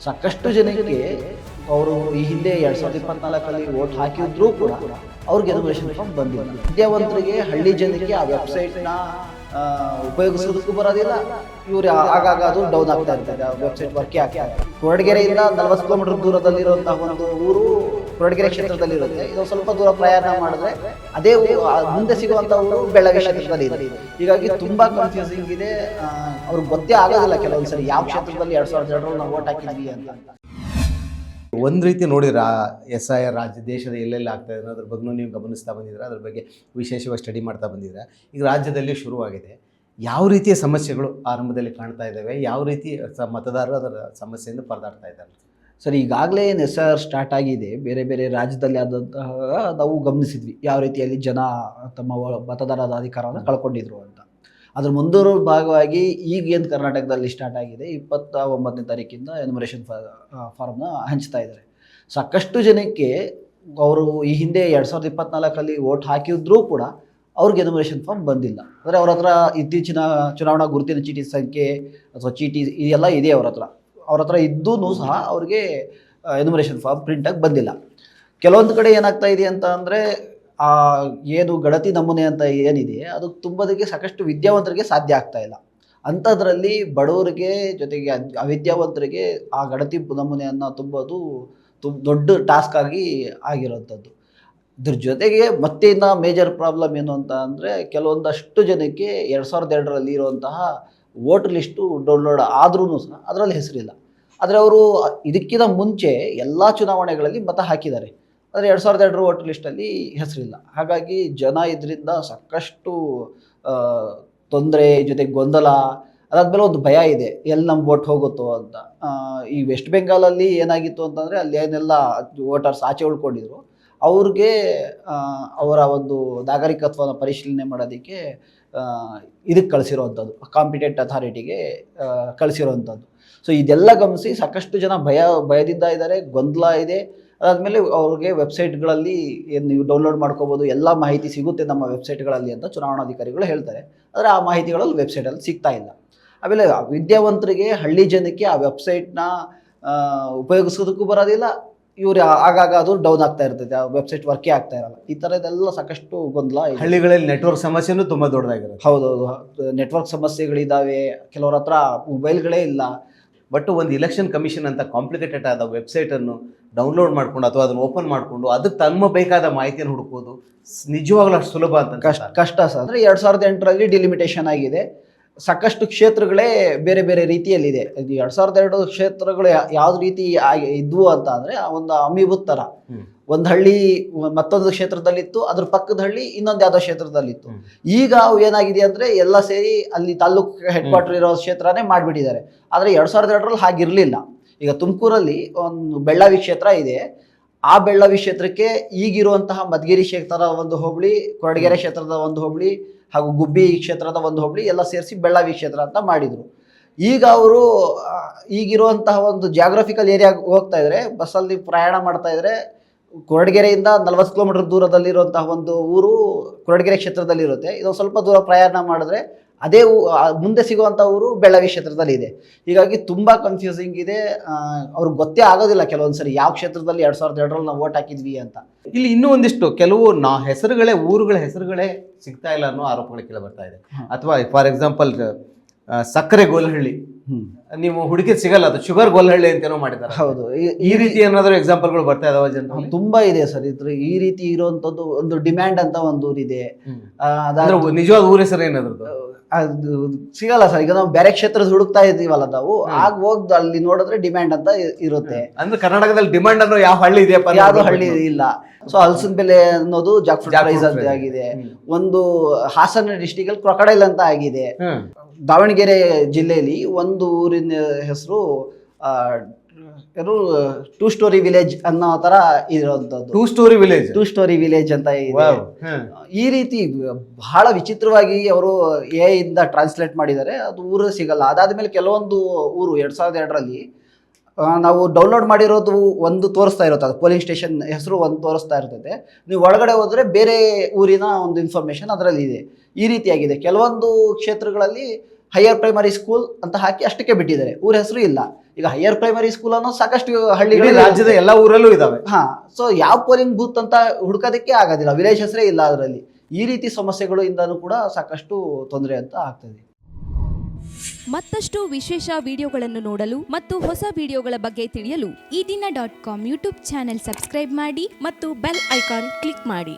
ಸಾಕಷ್ಟು ಜನಕ್ಕೆ ಅವರು ಈ ಹಿಂದೆ 2024 ವೋಟ್ ಹಾಕಿದ್ರು ಕೂಡ ಅವ್ರಿಗೆ ಎನ್ಯುಮರೇಷನ್ ಫಾರ್ಮ್ ಬಂದಿಲ್ಲ. ವಿದ್ಯಾವಂತರಿಗೆ, ಹಳ್ಳಿ ಜನಕ್ಕೆ ಆ ವೆಬ್ಸೈಟ್ನ ಉಪಯೋಗಿಸೋದಕ್ಕೂ ಬರೋದಿಲ್ಲ. ಇವ್ರು ಆಗಾಗ ಅದು ಡೌನ್ ಆಗ್ತಾ ಇರ್ತದೆ, ಆ ವೆಬ್ಸೈಟ್ ವರ್ಕೇ ಆಗ್ತಾ ಇದೆ. ಕೊರಟಗೆರೆಯಿಂದ 40 ಕಿಲೋಮೀಟರ್ ದೂರದಲ್ಲಿರುವಂತಹ ಒಂದು ಊರು ಕೊರಟಗೆರೆ ಕ್ಷೇತ್ರದಲ್ಲಿರುತ್ತೆ. ಇದು ಸ್ವಲ್ಪ ದೂರ ಪ್ರಯಾಣ ಮಾಡಿದ್ರೆ ಅದೇ ಮುಂದೆ ಸಿಗುವಂಥ ಊರು ಬೆಳಗಾವಿ ಕ್ಷೇತ್ರದಲ್ಲಿ ಇದೆ. ಹೀಗಾಗಿ ತುಂಬಾ ಕನ್ಫ್ಯೂಸಿಂಗ್ ಇದೆ. ಅವ್ರಿಗೆ ಗೊತ್ತೇ ಆಗೋದಿಲ್ಲ ಕೆಲವೊಂದ್ಸರಿ ಯಾವ ಕ್ಷೇತ್ರದಲ್ಲಿ 2002 ನಾವು ವೋಟ್ ಹಾಕಿದ್ವಿ ಅಂತ. ಒಂದು ರೀತಿ ನೋಡಿದ್ರೆ SIR ರಾಜ್ಯ ದೇಶದ ಎಲ್ಲೆಲ್ಲಿ ಆಗ್ತಾ ಇದೆ ಅದ್ರ ಬಗ್ಗೆ ನೀವು ಗಮನಿಸ್ತಾ ಬಂದಿದ್ರೆ, ಅದ್ರ ಬಗ್ಗೆ ವಿಶೇಷವಾಗಿ ಸ್ಟಡಿ ಮಾಡ್ತಾ ಬಂದಿದ್ರೆ, ಈಗ ರಾಜ್ಯದಲ್ಲಿ ಶುರುವಾಗಿದೆ. ಯಾವ ರೀತಿಯ ಸಮಸ್ಯೆಗಳು ಆರಂಭದಲ್ಲಿ ಕಾಣ್ತಾ ಇದ್ದಾವೆ, ಯಾವ ರೀತಿ ಮತದಾರರು ಅದರ ಸಮಸ್ಯೆಯಿಂದ ಪರದಾಡ್ತಾ ಇದ್ದಾರೆ? ಸರ್, ಈಗಾಗಲೇ SIR ಸ್ಟಾರ್ಟ್ ಆಗಿದೆ. ಬೇರೆ ಬೇರೆ ರಾಜ್ಯದಲ್ಲಿ ಆದಂತಹ ನಾವು ಗಮನಿಸಿದ್ವಿ ಯಾವ ರೀತಿಯಲ್ಲಿ ಜನ ತಮ್ಮ ಮತದಾರರ ಅಧಿಕಾರವನ್ನು ಕಳ್ಕೊಂಡಿದ್ರು ಅಂತ. ಅದ್ರ ಮುಂದೂರು ಭಾಗವಾಗಿ ಈಗ ಏನು ಕರ್ನಾಟಕದಲ್ಲಿ ಸ್ಟಾರ್ಟ್ ಆಗಿದೆ, 29ನೇ ತಾರೀಕಿಂದ ಎನ್ಯುಮರೇಷನ್ ಫಾರ್ಮ್ನ ಹಂಚ್ತಾ ಇದ್ದಾರೆ. ಸಾಕಷ್ಟು ಜನಕ್ಕೆ ಅವರು ಈ ಹಿಂದೆ 2024 ವೋಟ್ ಹಾಕಿದ್ರೂ ಕೂಡ ಅವ್ರಿಗೆ ಎನ್ಯುಮರೇಷನ್ ಫಾರ್ಮ್ ಬಂದಿಲ್ಲ. ಅಂದರೆ ಅವ್ರ ಹತ್ರ ಇತ್ತೀಚಿನ ಚುನಾವಣಾ ಗುರುತಿನ ಚೀಟಿ ಸಂಖ್ಯೆ ಅಥವಾ ಚೀಟಿ ಇದೆಲ್ಲ ಇದೆ ಅವ್ರ ಹತ್ರ ಇದ್ದೂ ಸಹ ಅವ್ರಿಗೆ ಎನ್ಯುಮರೇಷನ್ ಫಾರ್ಮ್ ಪ್ರಿಂಟಾಗಿ ಬಂದಿಲ್ಲ. ಕೆಲವೊಂದು ಕಡೆ ಏನಾಗ್ತಾ ಇದೆ ಅಂತ ಅಂದರೆ, ಆ ಏನು ಗಣತಿ ನಮೂನೆ ಅಂತ ಏನಿದೆ ಅದು ತುಂಬೋದಕ್ಕೆ ಸಾಕಷ್ಟು ವಿದ್ಯಾವಂತರಿಗೆ ಸಾಧ್ಯ ಆಗ್ತಾ ಇಲ್ಲ. ಅಂಥದ್ರಲ್ಲಿ ಬಡವರಿಗೆ ಜೊತೆಗೆ ಅವಿದ್ಯಾವಂತರಿಗೆ ಆ ಗಣತಿ ನಮೂನೆಯನ್ನು ತುಂಬೋದು ದೊಡ್ಡ ಟಾಸ್ಕ್ ಆಗಿರೋವಂಥದ್ದು. ಇದ್ರ ಜೊತೆಗೆ ಮತ್ತೆ ಇನ್ನು ಮೇಜರ್ ಪ್ರಾಬ್ಲಮ್ ಏನು ಅಂತ ಅಂದರೆ, ಕೆಲವೊಂದಷ್ಟು ಜನಕ್ಕೆ 2002 ಇರುವಂತಹ ವೋಟರ್ ಲಿಸ್ಟು ಡೌನ್ಲೋಡ್ ಆದ್ರೂ ಸಹ ಅದರಲ್ಲಿ ಹೆಸರಿಲ್ಲ. ಆದರೆ ಅವರು ಇದಕ್ಕಿಂತ ಮುಂಚೆ ಎಲ್ಲ ಚುನಾವಣೆಗಳಲ್ಲಿ ಮತ ಹಾಕಿದ್ದಾರೆ, ಆದರೆ 2002 ವೋಟರ್ ಲಿಸ್ಟಲ್ಲಿ ಹೆಸರಿಲ್ಲ. ಹಾಗಾಗಿ ಜನ ಇದರಿಂದ ಸಾಕಷ್ಟು ತೊಂದರೆ, ಜೊತೆಗೆ ಗೊಂದಲ, ಅದಾದಮೇಲೆ ಒಂದು ಭಯ ಇದೆ, ಎಲ್ಲಿ ನಮ್ಮ ವೋಟ್ ಹೋಗುತ್ತೋ ಅಂತ. ಈ ವೆಸ್ಟ್ ಬೆಂಗಾಲಲ್ಲಿ ಏನಾಗಿತ್ತು ಅಂತಂದರೆ, ಅಲ್ಲಿ ಏನೆಲ್ಲ ವೋಟರ್ಸ್ ಆಚೆ ಉಳ್ಕೊಂಡಿದ್ರು ಅವ್ರಿಗೆ ಅವರ ಒಂದು ನಾಗರಿಕತ್ವನ ಪರಿಶೀಲನೆ ಮಾಡೋದಕ್ಕೆ ಇದಕ್ಕೆ ಕಳಿಸಿರೋವಂಥದ್ದು, ಕಾಂಪಿಟೆಂಟ್ ಅಥಾರಿಟಿಗೆ ಕಳಿಸಿರೋವಂಥದ್ದು. ಸೊ ಇದೆಲ್ಲ ಗಮನಿಸಿ ಸಾಕಷ್ಟು ಜನ ಭಯದಿಂದ ಇದ್ದಾರೆ, ಗೊಂದಲ ಇದೆ. ಅದಾದಮೇಲೆ ಅವ್ರಿಗೆ ವೆಬ್ಸೈಟ್ಗಳಲ್ಲಿ ಏನು ನೀವು ಡೌನ್ಲೋಡ್ ಮಾಡ್ಕೋಬೋದು, ಎಲ್ಲ ಮಾಹಿತಿ ಸಿಗುತ್ತೆ ನಮ್ಮ ವೆಬ್ಸೈಟ್ಗಳಲ್ಲಿ ಅಂತ ಚುನಾವಣಾಧಿಕಾರಿಗಳು ಹೇಳ್ತಾರೆ. ಆದರೆ ಆ ಮಾಹಿತಿಗಳಲ್ಲಿ ವೆಬ್ಸೈಟಲ್ಲಿ ಸಿಗ್ತಾ ಇಲ್ಲ. ಆಮೇಲೆ ವಿದ್ಯಾವಂತರಿಗೆ, ಹಳ್ಳಿ ಜನಕ್ಕೆ ಆ ವೆಬ್ಸೈಟ್ನ ಉಪಯೋಗಿಸೋದಕ್ಕೂ ಬರೋದಿಲ್ಲ. ಇವ್ರು ಆಗಾಗ ಅದು ಡೌನ್ ಆಗ್ತಾ ಇರ್ತದೆ, ಆ ವೆಬ್ಸೈಟ್ ವರ್ಕೇ ಆಗ್ತಾ ಇರಲ್ಲ. ಈ ಥರದ್ದೆಲ್ಲ ಸಾಕಷ್ಟು ಗೊಂದಲ. ಹಳ್ಳಿಗಳಲ್ಲಿ ನೆಟ್ವರ್ಕ್ ಸಮಸ್ಯೆನೂ ತುಂಬ ದೊಡ್ಡದಾಗಿರುತ್ತೆ. ಹೌದೌದು, ನೆಟ್ವರ್ಕ್ ಸಮಸ್ಯೆಗಳಿದ್ದಾವೆ, ಕೆಲವ್ರ ಹತ್ರ ಮೊಬೈಲ್ಗಳೇ ಇಲ್ಲ. ಬಟ್ ಒಂದು ಇಲೆಕ್ಷನ್ ಕಮಿಷನ್ ಅಂತ ಕಾಂಪ್ಲಿಕೇಟೆಡ್ ಆದ ವೆಬ್ಸೈಟನ್ನು ಡೌನ್ಲೋಡ್ ಮಾಡಿಕೊಂಡು ಅಥವಾ ಅದನ್ನು ಓಪನ್ ಮಾಡಿಕೊಂಡು ಅದಕ್ಕೆ ತಮ್ಮ ಬೇಕಾದ ಮಾಹಿತಿಯನ್ನು ಹುಡುಕೋದು ನಿಜವಾಗ್ಲೂ ಅಷ್ಟು ಸುಲಭ ಅಂತ ಕಷ್ಟ ಸರ್. ಅಂದರೆ 2008 ಡಿಲಿಮಿಟೇಷನ್ ಆಗಿದೆ. ಸಾಕಷ್ಟು ಕ್ಷೇತ್ರಗಳೇ ಬೇರೆ ಬೇರೆ ರೀತಿಯಲ್ಲಿದೆ. 2002 ಕ್ಷೇತ್ರಗಳು ಯಾವ್ದು ರೀತಿ ಇದ್ವು ಅಂತ ಅಂದರೆ, ಒಂದು ಅಮೀಬುತ್ ಥರ ಒಂದು ಹಳ್ಳಿ ಮತ್ತೊಂದು ಕ್ಷೇತ್ರದಲ್ಲಿತ್ತು, ಅದ್ರ ಪಕ್ಕದ ಹಳ್ಳಿ ಇನ್ನೊಂದು ಯಾವುದೋ ಕ್ಷೇತ್ರದಲ್ಲಿತ್ತು. ಈಗ ಅವು ಏನಾಗಿದೆ ಅಂದರೆ ಎಲ್ಲ ಸೇರಿ ಅಲ್ಲಿ ತಾಲೂಕು ಹೆಡ್ ಕ್ವಾರ್ಟರ್ ಇರೋ ಕ್ಷೇತ್ರನೇ ಮಾಡಿಬಿಟ್ಟಿದ್ದಾರೆ. ಆದರೆ 2002 ಹಾಗಿರಲಿಲ್ಲ. ಈಗ ತುಮಕೂರಲ್ಲಿ ಒಂದು ಬೆಳ್ಳಾವಿ ಕ್ಷೇತ್ರ ಇದೆ. ಆ ಬೆಳ್ಳಾವಿ ಕ್ಷೇತ್ರಕ್ಕೆ ಈಗಿರುವಂತಹ ಮಧುಗಿರಿ ಕ್ಷೇತ್ರದ ಒಂದು ಹೋಬಳಿ, ಕೊರಟಗೆರೆ ಕ್ಷೇತ್ರದ ಒಂದು ಹೋಬಳಿ ಹಾಗೂ ಗುಬ್ಬಿ ಕ್ಷೇತ್ರದ ಒಂದು ಹೋಬಳಿ ಎಲ್ಲ ಸೇರಿಸಿ ಬೆಳ್ಳಾವಿ ಕ್ಷೇತ್ರ ಅಂತ ಮಾಡಿದರು. ಈಗ ಅವರು ಈಗಿರುವಂತಹ ಒಂದು ಜಾಗ್ರಫಿಕಲ್ ಏರಿಯಾಗೆ ಹೋಗ್ತಾ ಇದ್ದಾರೆ, ಬಸ್ಸಲ್ಲಿ ಪ್ರಯಾಣ ಮಾಡ್ತಾ ಇದ್ದಾರೆ. ಕೊರಟಗೆರೆಯಿಂದ 40 ಕಿಲೋಮೀಟರ್ ದೂರದಲ್ಲಿರುವಂತಹ ಒಂದು ಊರು ಕೊರಟಗೆರೆ ಕ್ಷೇತ್ರದಲ್ಲಿರುತ್ತೆ. ಇದೊಂದು ಸ್ವಲ್ಪ ದೂರ ಪ್ರಯಾಣ ಮಾಡಿದ್ರೆ ಅದೇ ಮುಂದೆ ಸಿಗುವಂಥ ಊರು ಬೆಳಗಾವಿ ಕ್ಷೇತ್ರದಲ್ಲಿ ಇದೆ. ಹೀಗಾಗಿ ತುಂಬ ಕನ್ಫ್ಯೂಸಿಂಗ್ ಇದೆ. ಅವ್ರಿಗೆ ಗೊತ್ತೇ ಆಗೋದಿಲ್ಲ ಕೆಲವೊಂದ್ಸರಿ ಯಾವ ಕ್ಷೇತ್ರದಲ್ಲಿ 2002 ನಾವು ವೋಟ್ ಹಾಕಿದ್ವಿ ಅಂತ. ಇಲ್ಲಿ ಇನ್ನೂ ಒಂದಿಷ್ಟು ಕೆಲವು ಹೆಸರುಗಳೇ, ಊರುಗಳ ಹೆಸರುಗಳೇ ಸಿಗ್ತಾ ಇಲ್ಲ ಅನ್ನೋ ಆರೋಪಗಳು ಕೇಳಿ ಬರ್ತಾ ಇದೆ. ಅಥವಾ ಫಾರ್ ಎಕ್ಸಾಂಪಲ್ ಸಕ್ಕರೆ ಗೋಲ್ಹಳ್ಳಿ, ನೀವು ಹುಡುಕಿದ್ ಸಿಗಲ್ಲ, ಅದು ಶುಗರ್ ಗೋಲ್ಹಳ್ಳಿ ಅಂತೇನೋ ಮಾಡಿದ್ದಾರೆ. ಹೌದು, ಈ ರೀತಿ ಏನಾದರೂ ಎಕ್ಸಾಂಪಲ್ಗಳು ಬರ್ತಾ ಇದಾವ ಜನ? ತುಂಬಾ ಇದೆ ಸರ್. ಈ ರೀತಿ ಇರುವಂತದ್ದು ಒಂದು ಡಿಮ್ಯಾಂಡ್ ಅಂತ ಒಂದು ಊರಿದೆ. ನಿಜವಾದ ಊರ ಹೆಸರು ಏನಾದ್ರದ್ದು ಅದು ಸಿಗಲ್ಲ ಸರ್. ಈಗ ನಾವು ಬೇರೆ ಕ್ಷೇತ್ರದ ಹುಡುಕ್ತಾ ಇದೀವಲ್ಲ ನಾವು, ಆಗ ಹೋಗ್ದು ಅಲ್ಲಿ ನೋಡಿದ್ರೆ ಡಿಮ್ಯಾಂಡ್ ಅಂತ ಇರುತ್ತೆ. ಅಂದ್ರೆ ಕರ್ನಾಟಕದಲ್ಲಿ ಡಿಮ್ಯಾಂಡ್ ಅನ್ನೋ ಯಾವ ಹಳ್ಳಿ ಇದೆಯಪ್ಪ? ಯಾವ್ದು ಹಳ್ಳಿ ಇಲ್ಲ. ಸೊ ಹಲಸಿನ ಬೆಲೆ ಅನ್ನೋದು ಜಾಕ್ಫ್ರೂಟ್ ಪ್ರೈಸ್ ಅಂತ ಆಗಿದೆ. ಒಂದು ಹಾಸನ ಡಿಸ್ಟಿಕ್ ಅಲ್ಲಿ ಕ್ರೊಕಡೈಲ್ ಅಂತ ಆಗಿದೆ. ದಾವಣಗೆರೆ ಜಿಲ್ಲೆಯಲ್ಲಿ ಒಂದು ಊರಿನ ಹೆಸರು ಏನು 2 ಸ್ಟೋರಿ ವಿಲೇಜ್ ಅನ್ನೋ ತರ ಇರೋಂಥದ್ದು. 2 ಸ್ಟೋರಿ ವಿಲೇಜ್ ಅಂತ ಇದೆ. ಈ ರೀತಿ ಬಹಳ ವಿಚಿತ್ರವಾಗಿ ಅವರು AI ಇಂದ ಟ್ರಾನ್ಸ್ಲೇಟ್ ಮಾಡಿದ್ದಾರೆ. ಅದು ಊರು ಸಿಗಲ್ಲ. ಅದಾದ್ಮೇಲೆ ಕೆಲವೊಂದು ಊರು 2002 ನಾವು ಡೌನ್ಲೋಡ್ ಮಾಡಿರೋದು ಒಂದು ತೋರಿಸ್ತಾ ಇರುತ್ತೆ, ಅದು ಪೋಲಿಂಗ್ ಸ್ಟೇಷನ್ ಹೆಸರು ಒಂದು ತೋರಿಸ್ತಾ ಇರ್ತದೆ. ನೀವು ಒಳಗಡೆ ಹೋದರೆ ಬೇರೆ ಊರಿನ ಒಂದು ಇನ್ಫಾರ್ಮೇಷನ್ ಅದರಲ್ಲಿ ಇದೆ. ಈ ರೀತಿಯಾಗಿದೆ. ಕೆಲವೊಂದು ಕ್ಷೇತ್ರಗಳಲ್ಲಿ ಹೈಯರ್ ಪ್ರೈಮರಿ ಸ್ಕೂಲ್ ಅಂತ ಹಾಕಿ ಅಷ್ಟಕ್ಕೆ ಬಿಟ್ಟಿದ್ದಾರೆ, ಊರ ಹೆಸರು ಇಲ್ಲ. ಈಗ ಹೈಯರ್ ಪ್ರೈಮರಿ ಸ್ಕೂಲ್ ಅನ್ನೋ ಸಾಕಷ್ಟು ಇಡೀ ಹಳ್ಳಿಗಳು ರಾಜ್ಯದ ಎಲ್ಲ ಊರಲ್ಲೂ ಇದಾವೆ. ಹಾ, ಸೊ ಯಾವ ಪೋಲಿಂಗ್ ಬೂತ್ ಅಂತ ಹುಡುಕೋದಕ್ಕೆ ಆಗೋದಿಲ್ಲ, ವಿಲೇಜ್ ಹೆಸರೇ ಇಲ್ಲ ಅದರಲ್ಲಿ. ಈ ರೀತಿ ಸಮಸ್ಯೆಗಳು ಇಂದನೂ ಕೂಡ ಸಾಕಷ್ಟು ತೊಂದರೆ ಅಂತ ಆಗ್ತದೆ. ಮತ್ತಷ್ಟು ವಿಶೇಷ ವಿಡಿಯೋಗಳನ್ನು ನೋಡಲು ಮತ್ತು ಹೊಸ ವಿಡಿಯೋಗಳ ಬಗ್ಗೆ ತಿಳಿಯಲು ಈ ದಿನ .com ಯೂಟ್ಯೂಬ್ ಚಾನೆಲ್ ಸಬ್ಸ್ಕ್ರೈಬ್ ಮಾಡಿ ಮತ್ತು ಬೆಲ್ ಐಕಾನ್ ಕ್ಲಿಕ್ ಮಾಡಿ.